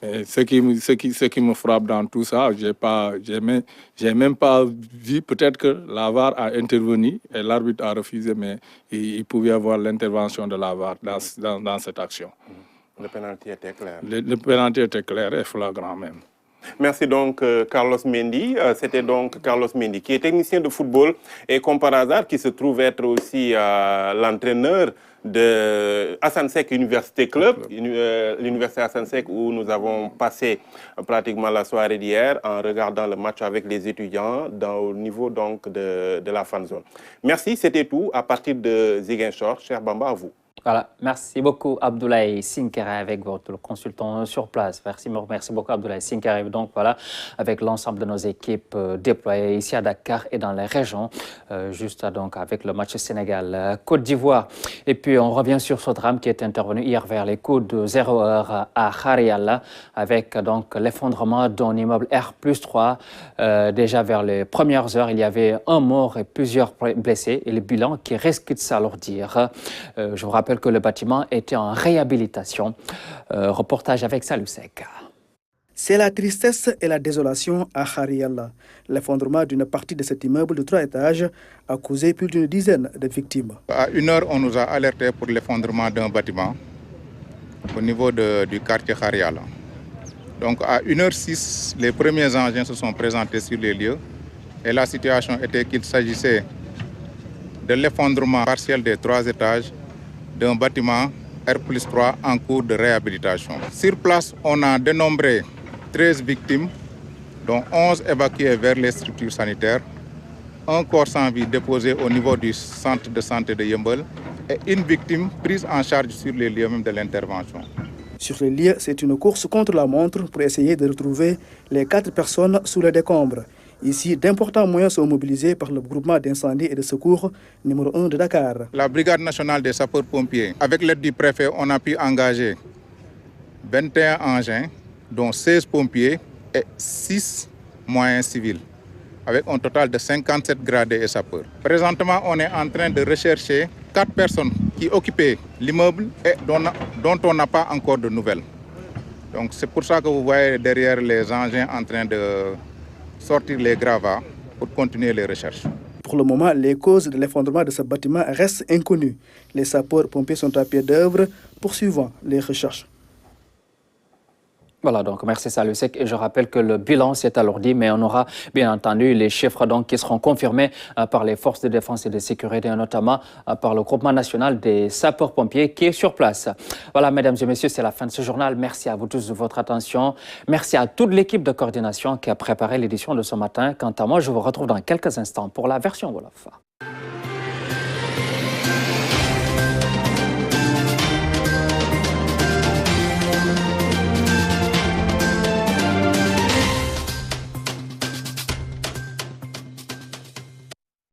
Ce qui me frappe dans tout ça, j'ai même pas vu, peut-être que la VAR a intervenu et l'arbitre a refusé, mais il pouvait y avoir l'intervention de la VAR dans cette action. Le penalty était clair. Le penalty était clair et flagrant même. Merci donc Carlos Mendy. C'était donc Carlos Mendy qui est technicien de football et comme par hasard qui se trouve être aussi l'entraîneur de Assane Seck Université Club, l'université Assane Seck où nous avons passé pratiquement la soirée d'hier en regardant le match avec les étudiants au niveau donc de la fan zone. Merci, c'était tout à partir de Ziguinchor. Cher Bamba, à vous. Voilà, merci beaucoup Abdoulaye Sinkere avec votre consultant sur place. Merci beaucoup Abdoulaye Sinkere. Donc voilà, avec l'ensemble de nos équipes déployées ici à Dakar et dans les régions, juste donc avec le match Sénégal-Côte d'Ivoire. Et puis on revient sur ce drame qui est intervenu hier vers les coups de 0 heure à Khariala, avec donc l'effondrement d'un immeuble R+3. Déjà vers les premières heures, il y avait un mort et plusieurs blessés et le bilan qui risque de s'alourdir. Je vous rappelle que le bâtiment était en réhabilitation. Reportage avec Salusek. C'est la tristesse et la désolation à Khariala. L'effondrement d'une partie de cet immeuble de 3 étages a causé plus d'une dizaine de victimes. À 1h, on nous a alerté pour l'effondrement d'un bâtiment au niveau du quartier Khariala. Donc à 1h06, les premiers engins se sont présentés sur les lieux et la situation était qu'il s'agissait de l'effondrement partiel des 3 étages d'un bâtiment R+3 en cours de réhabilitation. Sur place, on a dénombré 13 victimes, dont 11 évacuées vers les structures sanitaires, un corps sans vie déposé au niveau du centre de santé de Yeumbeul et une victime prise en charge sur les lieux même de l'intervention. Sur les lieux, c'est une course contre la montre pour essayer de retrouver les 4 personnes sous les décombres. Ici, d'importants moyens sont mobilisés par le groupement d'incendie et de secours numéro 1 de Dakar. La Brigade nationale des sapeurs-pompiers, avec l'aide du préfet, on a pu engager 21 engins, dont 16 pompiers et 6 moyens civils, avec un total de 57 gradés et sapeurs. Présentement, on est en train de rechercher 4 personnes qui occupaient l'immeuble et dont on n'a pas encore de nouvelles. Donc c'est pour ça que vous voyez derrière les engins en train de sortir les gravats pour continuer les recherches. Pour le moment, les causes de l'effondrement de ce bâtiment restent inconnues. Les sapeurs-pompiers sont à pied d'œuvre, poursuivant les recherches. Voilà, donc merci Salusek. Et je rappelle que le bilan s'est alourdi, mais on aura bien entendu les chiffres donc, qui seront confirmés par les forces de défense et de sécurité, notamment par le groupement national des sapeurs-pompiers qui est sur place. Voilà, mesdames et messieurs, c'est la fin de ce journal. Merci à vous tous de votre attention. Merci à toute l'équipe de coordination qui a préparé l'édition de ce matin. Quant à moi, je vous retrouve dans quelques instants pour la version Wolof.